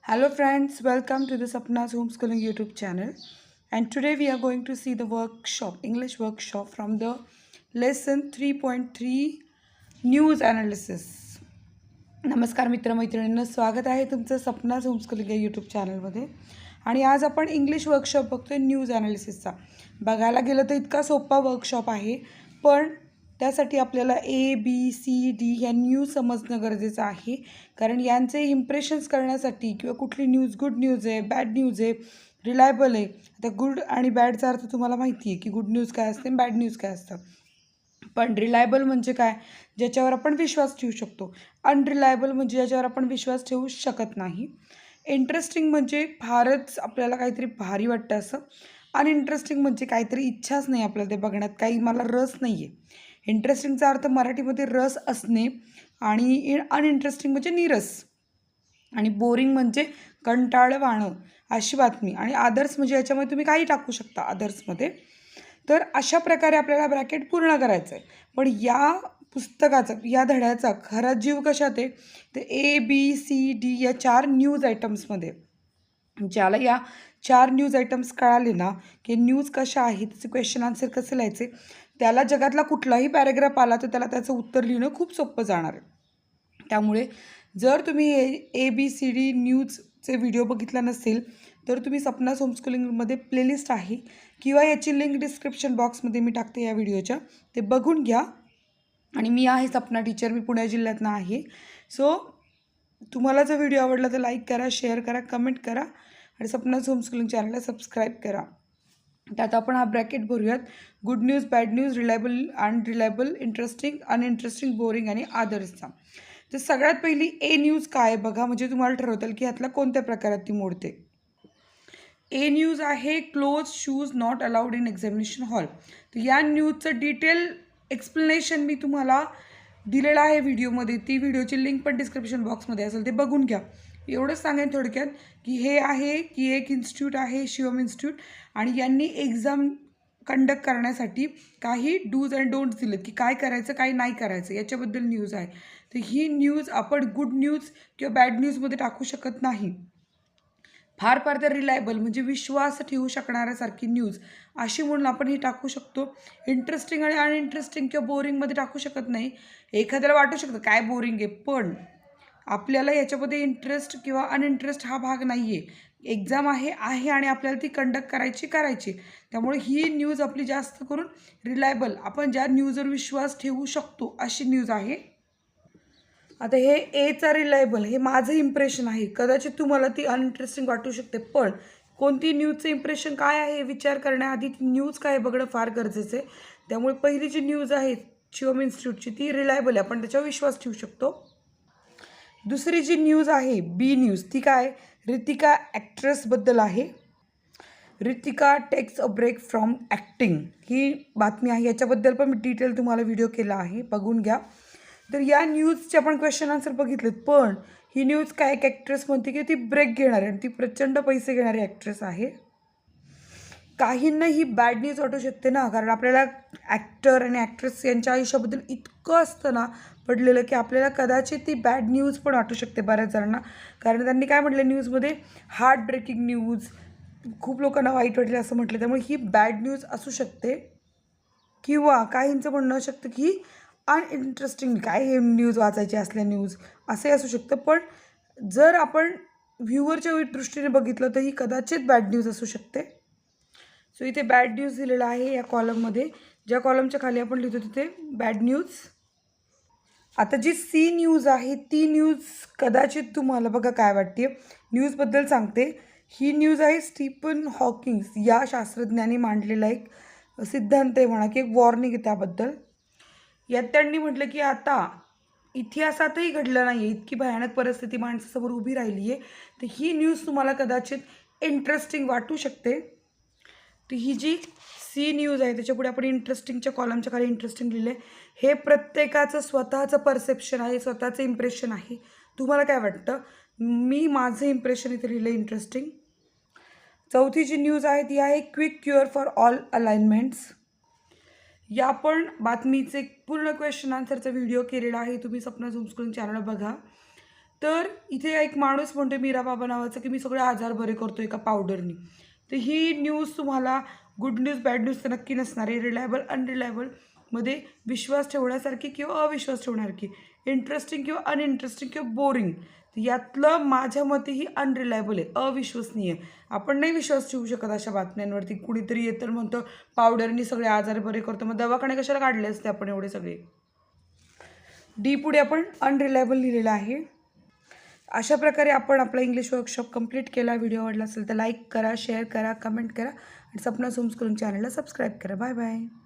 Hello friends, welcome to the Sapna's homeschooling YouTube channel. And today we are going to see the workshop, English workshop from the lesson 3.3 News Analysis. नमस्कार मित्रमैत्रिणींनो, स्वागत आहे तुमचं Sapna's homeschooling या YouTube चॅनलमध्ये. आणि आज आपण इंग्लिश वर्कशॉप बघतोय न्यूज ॲनालिसिसचा. बघायला गेलं तर इतका सोपा वर्कशॉप आहे, पण त्यासाठी आपल्याला ABCD ह्या न्यूज समजणं गरजेचं आहे. कारण यांचे इम्प्रेशन्स करण्यासाठी किंवा कुठली न्यूज गुड न्यूज आहे, बॅड न्यूज आहे, रिलायबल आहे. आता गुड आणि बॅडचा अर्थ तुम्हाला माहिती आहे की गुड न्यूज काय असते, बॅड न्यूज काय असतं. पण रिलायबल म्हणजे काय, ज्याच्यावर आपण विश्वास ठेवू शकतो. अनरिलायबल म्हणजे ज्याच्यावर आपण विश्वास ठेवू शकत नाही. इंटरेस्टिंग म्हणजे फारच आपल्याला काहीतरी भारी वाटतं असं. अनइंटरेस्टिंग म्हणजे काहीतरी इच्छाच नाही आपल्याला ते बघण्यात, काही मला रस नाही आहे. इंटरेस्टिंगचा अर्थ मराठीमध्ये रस असणे आणि अनइंटरेस्टिंग म्हणजे नीरस. आणि बोरिंग म्हणजे कंटाळवाणं अशी बातमी. आणि अदर्स म्हणजे याच्यामध्ये तुम्ही काही टाकू शकता अदर्समध्ये. तर अशा प्रकारे आपल्याला ब्रॅकेट पूर्ण करायचं आहे. पण या पुस्तकाचा, या धड्याचा खरा जीव कशात आहे, तर ABCD या 4 न्यूज आयटम्समध्ये. ज्याला या 4 न्यूज आयटम्स कळाले ना की न्यूज कशा आहेत, त्याचे क्वेश्चन आन्सर कसे लिहायचे, त्याला जगातला कुठलाही पॅरेग्राफ आला तर त्याला त्याचं उत्तर लिहिणं खूप सोपं जाणार आहे. त्यामुळे जर तुम्ही ABCD न्यूजचे व्हिडिओ बघितला नसेल तर तुम्ही सपनाज होमस्कूलिंगमध्ये प्लेलिस्ट आहे किंवा याची लिंक डिस्क्रिप्शन बॉक्समध्ये मी टाकते या व्हिडिओच्या, ते बघून घ्या. आणि मी आहे सपना टीचर, मी पुणे जिल्ह्यातनं आहे. सो तुम्हाला जर व्हिडिओ आवडला तर लाईक करा, शेअर करा, कमेंट करा आणि सपनाज होमस्कूलिंग चॅनलला सबस्क्राईब करा. त्यात आपण हा ब्रॅकेट भरूयात. Good news, bad news, reliable, unreliable, interesting, uninteresting, boring आणि अदर्सचा. तर सगळ्यात पहिली ए न्यूज काय बघा, म्हणजे तुम्हाला ठरवता येईल की ह्यातला कोणत्या प्रकारात ती मोडते. ए न्यूज आहे close shoes not allowed in examination hall. तर या न्यूजचं डिटेल एक्सप्लेनेशन मी तुम्हाला दिलेलं आहे व्हिडिओमध्ये. ती व्हिडिओची लिंक पण डिस्क्रिप्शन बॉक्समध्ये असेल, ते बघून घ्या. एवढंच सांगेन थोडक्यात की हे आहे की एक इन्स्टिट्यूट आहे, शिवम इन्स्टिट्यूट, आणि यांनी एक्झाम कंडक्ट करण्यासाठी काही डूज अँड डोंट्स दिलेत की काय करायचं काय नाही करायचं, याच्याबद्दल न्यूज आहे. तर ही न्यूज आपण गुड न्यूज किंवा बॅड न्यूजमध्ये टाकू शकत नाही. फार तर रिलायबल म्हणजे विश्वास ठेवू शकणाऱ्यासारखी न्यूज अशी म्हणून आपण ही टाकू शकतो. इंटरेस्टिंग आणि अनइंटरेस्टिंग किंवा बोरिंगमध्ये टाकू शकत नाही. एखाद्याला वाटू शकतं काय बोरिंग आहे, पण आपल्याला याच्यामध्ये इंटरेस्ट किंवा अनइंटरेस्ट हा भाग नाही आहे. एक्झाम आहे आणि आपल्याला ती कंडक्ट करायची. त्यामुळे ही न्यूज आपली जास्त करून रिलायबल, आपण ज्या न्यूजवर विश्वास ठेवू शकतो अशी न्यूज आहे. आता हे एचा रिलायबल हे माझं इम्प्रेशन आहे. कदाचित तुम्हाला ती अनइंटरेस्टिंग वाटू शकते, पण कोणती न्यूजचं इम्प्रेशन काय आहे विचार करण्याआधी ती न्यूज काय बघणं फार गरजेचं आहे. त्यामुळे पहिली जी न्यूज आहे शिवम इन्स्टिट्यूटची ती रिलायबल आहे, आपण त्याच्यावर विश्वास ठेवू शकतो. दुसरी जी न्यूज आहे बी न्यूज, ती काय, रितिका ॲक्ट्रेसबद्दल आहे. Ritika takes a break from acting ही बातमी आहे. याच्याबद्दल पण मी डिटेल तुम्हाला व्हिडिओ केला आहे, बघून घ्या. तर या न्यूजचे आपण क्वेश्चन आन्सर बघितलेत, पण ही न्यूज काय, एक ॲक्ट्रेस म्हणते की ती ब्रेक घेणार आहे आणि ती प्रचंड पैसे घेणारी ॲक्ट्रेस आहे. काहींना ही बॅड न्यूज वाटू शकते ना, कारण आपल्याला ॲक्टर आणि ॲक्ट्रेस यांच्या आयुष्याबद्दल इतकं असतं ना पडलेलं की आपल्याला कदाचित ती बॅड न्यूज पण वाटू शकते बऱ्याच जणांना. कारण त्यांनी काय म्हटलं न्यूजमध्ये, हार्ट ब्रेकिंग न्यूज, खूप लोकांना वाईट वाटले असं म्हटलं. त्यामुळे ही बॅड न्यूज असू शकते. किंवा काहींचं म्हणणं असू शकतं की अनइंटरेस्टिंग, काय हे न्यूज वाचायची असल्या न्यूज, असे असू शकतं. पण जर आपण व्ह्यूवरच्या दृष्टीने बघितलं तर ही कदाचित बॅड न्यूज असू शकते. सो इथे बॅड न्यूज दिलेला आहे या कॉलममध्ये. ज्या कॉलमच्या खाली आपण लिहितो तिथे बॅड न्यूज. आता जी सी न्यूज आहे ती न्यूज कदाचित तुम्हाला बघा काय वाटते. न्यूजबद्दल सांगते. ही न्यूज आहे स्टीफन हॉकिंग्स या शास्त्रज्ञांनी मांडलेला एक सिद्धांत आहे म्हणा, की एक वॉर्निंग आहे त्याबद्दल. यात त्यांनी म्हटलं की आता इतिहासातही घडलं नाही आहे, इतकी भयानक परिस्थिती माणसासमोर उभी राहिली आहे. तर ही न्यूज तुम्हाला कदाचित इंटरेस्टिंग वाटू शकते. तर ही जी सी न्यूज आहे त्याच्यापुढे आपण इंटरेस्टिंगच्या कॉलमच्या खाली इंटरेस्टिंग लिहिलं आहे. हे प्रत्येकाचं स्वतःचं परसेप्शन आहे, स्वतःचं इम्प्रेशन आहे. तुम्हाला काय वाटतं? मी माझं इम्प्रेशन इथे लिहिलं इंटरेस्टिंग. चौथी जी न्यूज आहे ती आहे quick cure for all alignments. या पण बातमीचे पूर्ण क्वेश्चन आन्सरचा व्हिडिओ केलेला आहे, तुम्ही सपनाज होमस्कूलिंग चॅनल बघा. तर इथे एक माणूस म्हणतो मीरा बाबा नावाचा की मी सगळे आजार बरे करतो एका पावडरनी. तर ही न्यूज तुम्हाला गुड न्यूज बॅड न्यूज तर नक्की नसणार आहे. रिलायबल अनरिलायबलमध्ये विश्वास ठेवण्यासारखी किंवा अविश्वास ठेवण्यासारखी, इंटरेस्टिंग किंवा अनइंटरेस्टिंग किंवा बोरिंग. यातलं माझ्या मते ही अनरिलायबल आहे, अविश्वसनीय. आपण नाही विश्वास ठेवू शकत अशा बातम्यांवरती. कुणीतरी येतं म्हणतं पावडरनी सगळे आजार बरे करतो, मग दवाखाने कशाला काढले असते आपण एवढे सगळे. डी पुढे आपण अनरिलायबल लिहिलेलं आहे. अशा प्रकारे आपण आपला इंग्लिश वर्कशॉप कंप्लीट केला. व्हिडिओ आवडला असेल तर लाईक करा, शेअर करा, कमेंट करा आणि सपना होमस्कूलिंग चॅनलला सबस्क्राईब करा. Bye bye.